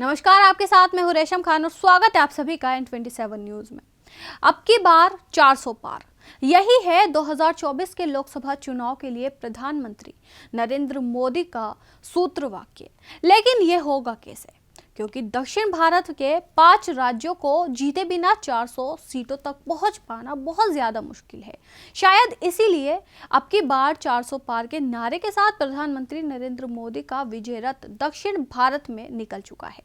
नमस्कार, आपके साथ मैं हूं रेशम खान और स्वागत है आप सभी का N27 न्यूज में। अब की बार 400 पार, यही है 2024 के लोकसभा चुनाव के लिए प्रधानमंत्री नरेंद्र मोदी का सूत्र वाक्य। लेकिन ये होगा कैसे? क्योंकि दक्षिण भारत के 5 राज्यों को जीते बिना 400 सीटों तक पहुंच पाना बहुत ज्यादा मुश्किल है। शायद इसीलिए अब की बार 400 पार के नारे के साथ प्रधानमंत्री नरेंद्र मोदी का विजय रथ दक्षिण भारत में निकल चुका है।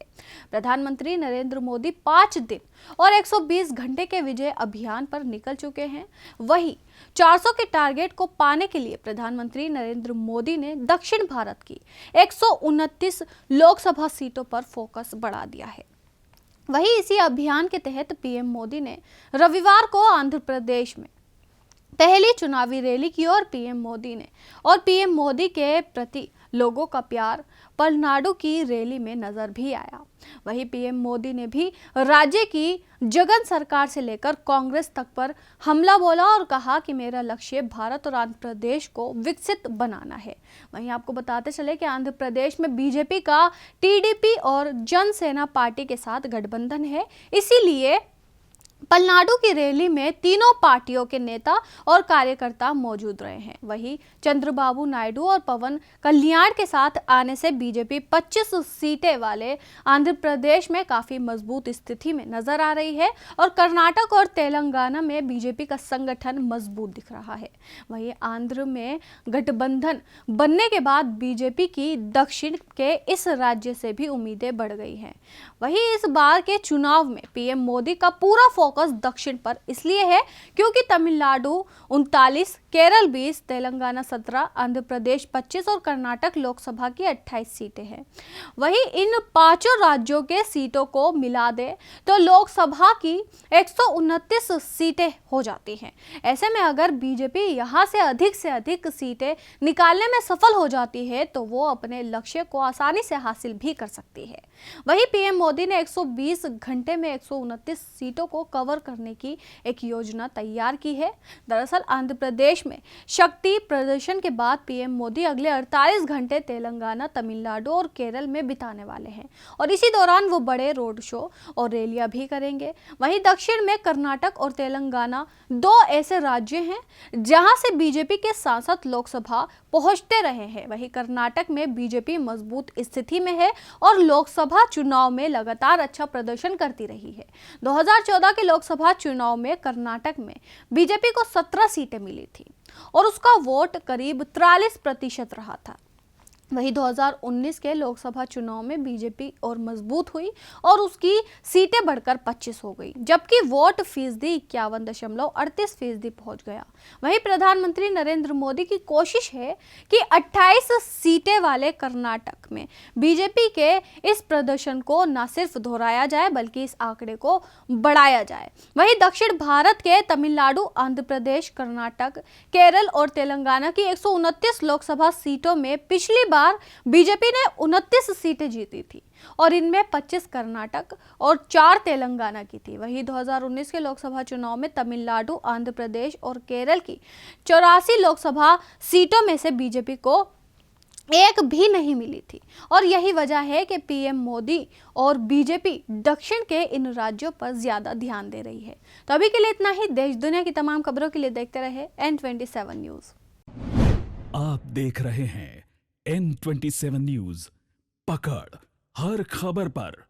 प्रधानमंत्री नरेंद्र मोदी 5 दिन और 120 घंटे के विजय अभियान पर निकल चुके हैं। वहीं 400 के टारगेट को पाने के लिए प्रधानमंत्री नरेंद्र मोदी ने दक्षिण भारत की 129 लोकसभा सीटों पर फोकस बढ़ा दिया है। वहीं इसी अभियान के तहत पीएम मोदी ने रविवार को आंध्र प्रदेश में पहली चुनावी रैली की और पीएम मोदी के प्रति लोगों का प्यार पलनाडु की रैली में नजर भी आया। वहीं पीएम मोदी ने भी राज्य की जगन सरकार से लेकर कांग्रेस तक पर हमला बोला और कहा कि मेरा लक्ष्य भारत और आंध्र प्रदेश को विकसित बनाना है। वहीं आपको बताते चले कि आंध्र प्रदेश में बीजेपी का टीडीपी और जनसेना पार्टी के साथ गठबंधन है, इसीलिए पलनाडु की रैली में तीनों पार्टियों के नेता और कार्यकर्ता मौजूद रहे हैं। वहीं चंद्रबाबू नायडू और पवन कल्याण के साथ आने से बीजेपी 25 सीटें वाले आंध्र प्रदेश में काफी मजबूत स्थिति में नजर आ रही है और कर्नाटक और तेलंगाना में बीजेपी का संगठन मजबूत दिख रहा है। वहीं आंध्र में गठबंधन बनने के बाद बीजेपी की दक्षिण के इस राज्य से भी उम्मीदें बढ़ गई हैं। वहीं इस बार के चुनाव में पीएम मोदी का पूरा फोकस दक्षिण पर इसलिए है क्योंकि तमिलनाडु 39, केरल 20, तेलंगाना 17, आंध्र प्रदेश 25 और कर्नाटक लोकसभा की 28 सीटें हैं। वहीं इन पांचों राज्यों के सीटों को मिला दे तो लोकसभा की 129 सीटें हो जाती हैं। ऐसे में अगर बीजेपी यहां से अधिक सीटें निकालने में सफल हो जाती है तो वो अपने लक्ष्य को आसानी से हासिल भी कर सकती है। वहीं पीएम मोदी ने 120 घंटे में 129 सीटों को कवर करने की एक योजना तैयार की है। दरअसल आंध्र प्रदेश में शक्ति प्रदर्शन के बाद पीएम मोदी अगले 48 घंटे तेलंगाना, तमिलनाडु और केरल में बिताने वाले हैं और इसी दौरान वो बड़े रोड शो और रैलियां भी करेंगे। वहीं दक्षिण में कर्नाटक और तेलंगाना 2 ऐसे राज्य हैं जहां से बीजेपी के सांसद लोकसभा पहुंचते रहे हैं। वहीं कर्नाटक में बीजेपी मजबूत स्थिति में है और लोकसभा चुनाव में लगातार अच्छा प्रदर्शन करती रही है। 2014 के लोकसभा चुनाव में कर्नाटक में बीजेपी को 17 सीटें मिली थी और उसका वोट करीब 43% रहा था। वहीं 2019 के लोकसभा चुनाव में बीजेपी और मजबूत हुई और उसकी सीटें बढ़कर 25 हो गई, जबकि वोट फीसदी 51.38% पहुंच गया। वहीं प्रधानमंत्री नरेंद्र मोदी की कोशिश है कि 28 सीटें वाले कर्नाटक में बीजेपी के इस प्रदर्शन को न सिर्फ दोहराया जाए बल्कि इस आंकड़े को बढ़ाया जाए। वहीं दक्षिण भारत के तमिलनाडु, आंध्र प्रदेश, कर्नाटक, केरल और तेलंगाना की 129 लोकसभा सीटों में पिछली बार बीजेपी ने 29 सीटें जीती थी और इनमें 25 कर्नाटक और 4 तेलंगाना की थी। वहीं 2019 के लोकसभा चुनाव में तमिलनाडु, आंध्र प्रदेश और केरल की 84 लोकसभा सीटों में से बीजेपी को एक भी नहीं मिली थी और यही वजह है कि पीएम मोदी और बीजेपी दक्षिण के इन राज्यों पर ज्यादा ध्यान दे रही है। तो अभी के लिए इतना ही। देश दुनिया की तमाम खबरों के लिए देखते रहे N27 न्यूज। आप देख रहे हैं N27 न्यूज, पकड़ हर खबर पर।